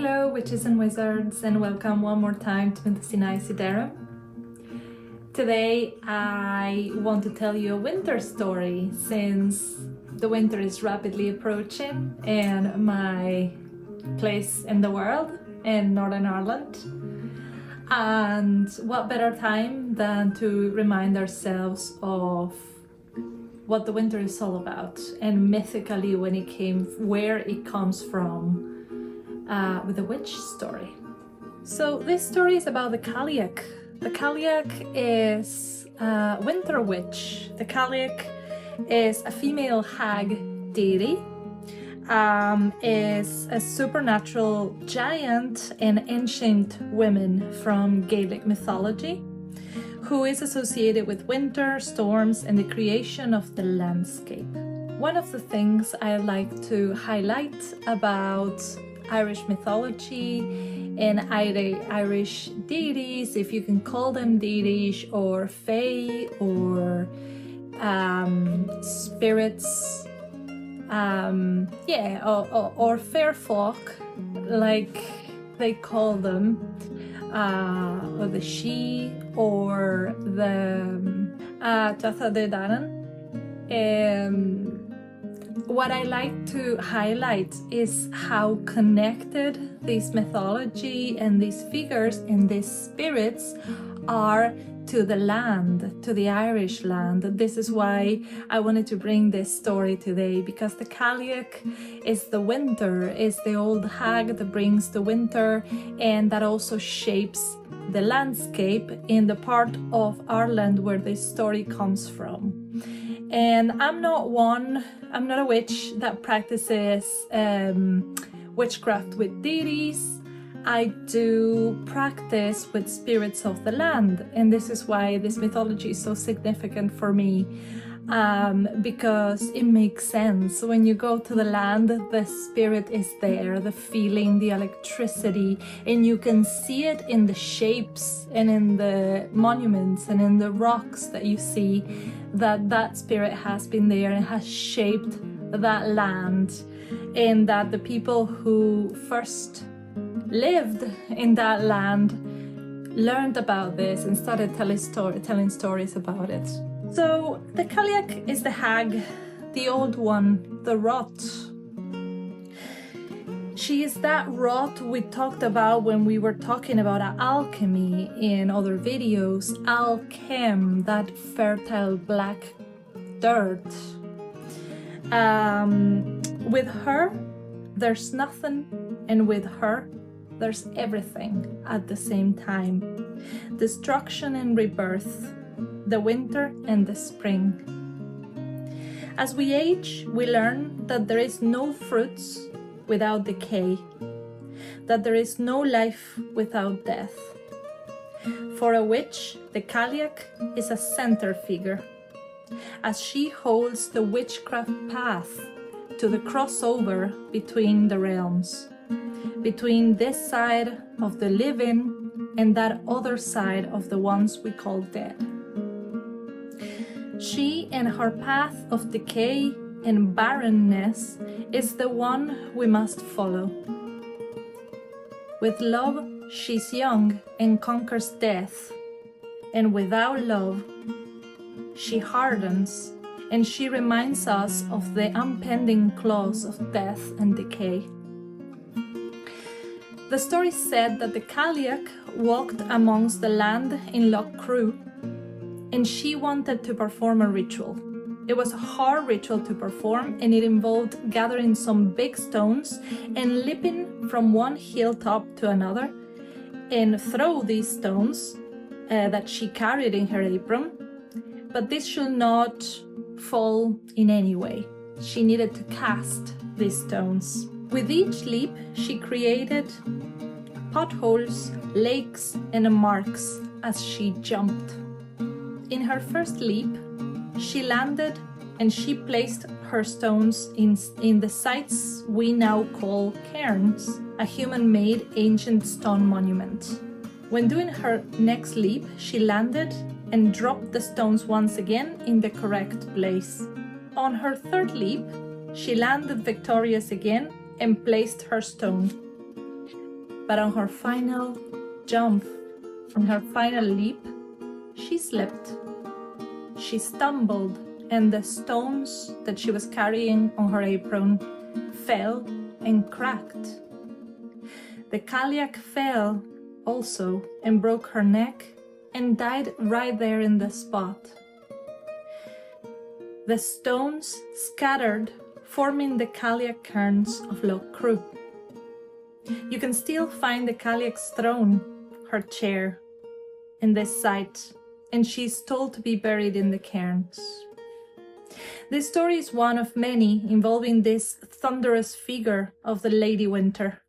Hello witches and wizards, and welcome one more time to Sinai Siderum. Today I want to tell you a winter story since the winter is rapidly approaching in my place in the world in Northern Ireland. And what better time than to remind ourselves of what the winter is all about, and mythically where it comes from, with a witch story. So this story is about the Cailleach. The Cailleach is a winter witch. The Cailleach is a female hag deity. Is a supernatural giant and ancient woman from Gaelic mythology, who is associated with winter, storms, and the creation of the landscape. One of the things I like to highlight about Irish mythology and Irish deities, if you can call them deities, or fae, or spirits, or fair folk, like they call them, or the she, or the Tatha de Daran. What I like to highlight is how connected this mythology and these figures and these spirits are to the land, to the Irish land. This is why I wanted to bring this story today, because the Cailleach is the winter, is the old hag that brings the winter, and that also shapes the landscape in the part of Ireland where this story comes from. And I'm not a witch that practices witchcraft with deities. I do practice with spirits of the land, and this is why this mythology is so significant for me, because it makes sense. When you go to the land, the spirit is there, the feeling, the electricity, and you can see it in the shapes and in the monuments and in the rocks that you see, that spirit has been there and has shaped that land, and that the people who first lived in that land learned about this and started telling stories about it. So the Cailleach is the hag, the old one, the rot. She is that rot we talked about when we were talking about alchemy in other videos. Alchem, that fertile black dirt. With her, there's nothing, and with her, there's everything at the same time. Destruction and rebirth, the winter and the spring. As we age, we learn that there is no fruits without decay, that there is no life without death. For a witch, the Cailleach is a center figure, as she holds the witchcraft path to the crossover between the realms, between this side of the living and that other side of the ones we call dead. She and her path of decay and barrenness is the one we must follow. With love, she's young and conquers death, and without love, she hardens, and she reminds us of the impending claws of death and decay. The story said that the Cailleach walked amongst the land in Loch Crew, and she wanted to perform a ritual. It was a hard ritual to perform, and it involved gathering some big stones and leaping from one hilltop to another and throw these stones that she carried in her apron. But this should not fall in any way. She needed to cast these stones. With each leap, she created potholes, lakes, and marks as she jumped. In her first leap, she landed and she placed her stones in the sites we now call cairns, a human-made ancient stone monument. When doing her next leap, she landed and dropped the stones once again in the correct place. On her third leap, she landed victorious again and placed her stone. But on her final jump, on her final leap, she slipped. She stumbled, and the stones that she was carrying on her apron fell and cracked. The Cailleach fell also and broke her neck and died right there in the spot. The stones scattered, forming the Cailleach cairns of Loch Crew. You can still find the Cailleach's throne, her chair, in this site, and she is told to be buried in the cairns. This story is one of many involving this thunderous figure of the Lady Winter.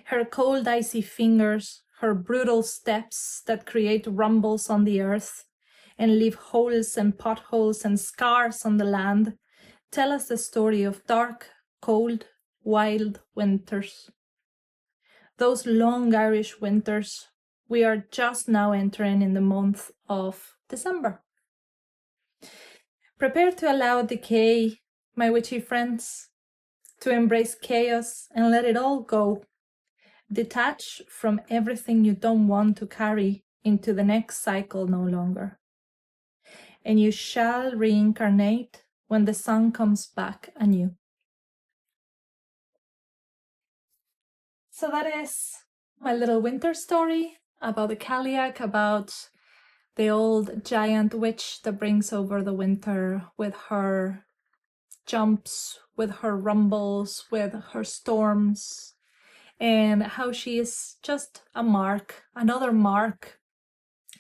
Her cold, icy fingers, her brutal steps that create rumbles on the earth and leave holes and potholes and scars on the land, tell us the story of dark, cold, wild winters. Those long Irish winters we are just now entering in the month of December. Prepare to allow decay, my witchy friends, to embrace chaos and let it all go. Detach from everything you don't want to carry into the next cycle no longer. And you shall reincarnate when the sun comes back anew. So that is my little winter story about the Cailleach, about the old giant witch that brings over the winter with her jumps, with her rumbles, with her storms, and how she is just a mark, another mark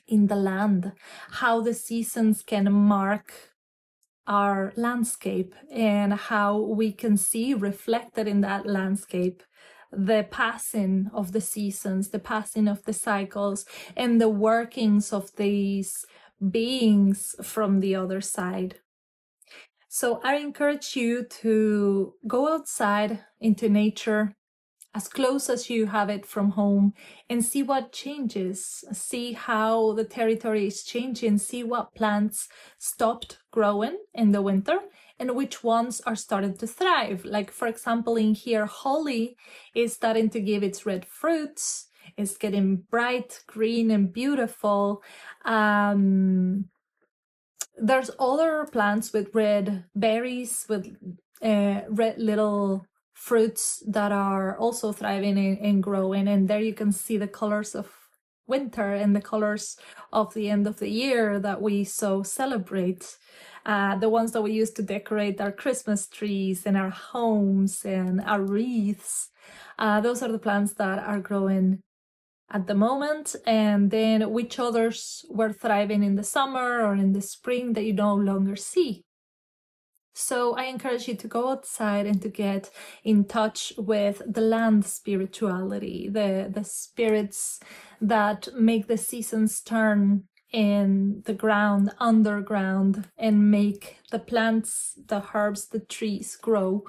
in the land, how the seasons can mark our landscape and how we can see reflected in that landscape the passing of the seasons, the passing of the cycles, and the workings of these beings from the other side. So I encourage you to go outside into nature, as close as you have it from home, and see what changes, see how the territory is changing, see what plants stopped growing in the winter and which ones are starting to thrive. Like, for example, in here, holly is starting to give its red fruits. It's getting bright green and beautiful. There's other plants with red berries, with red little fruits that are also thriving and growing. And there you can see the colors of winter and the colors of the end of the year that we so celebrate. The ones that we use to decorate our Christmas trees and our homes and our wreaths. Those are the plants that are growing at the moment, and then which others were thriving in the summer or in the spring that you no longer see. So I encourage you to go outside and to get in touch with the land spirituality, the spirits that make the seasons turn in the ground, underground, and make the plants, the herbs, the trees grow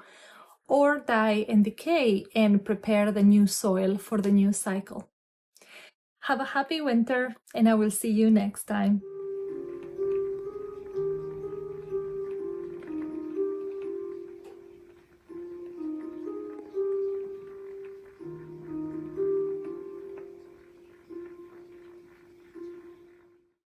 or die and decay and prepare the new soil for the new cycle. Have a happy winter, and I will see you next time.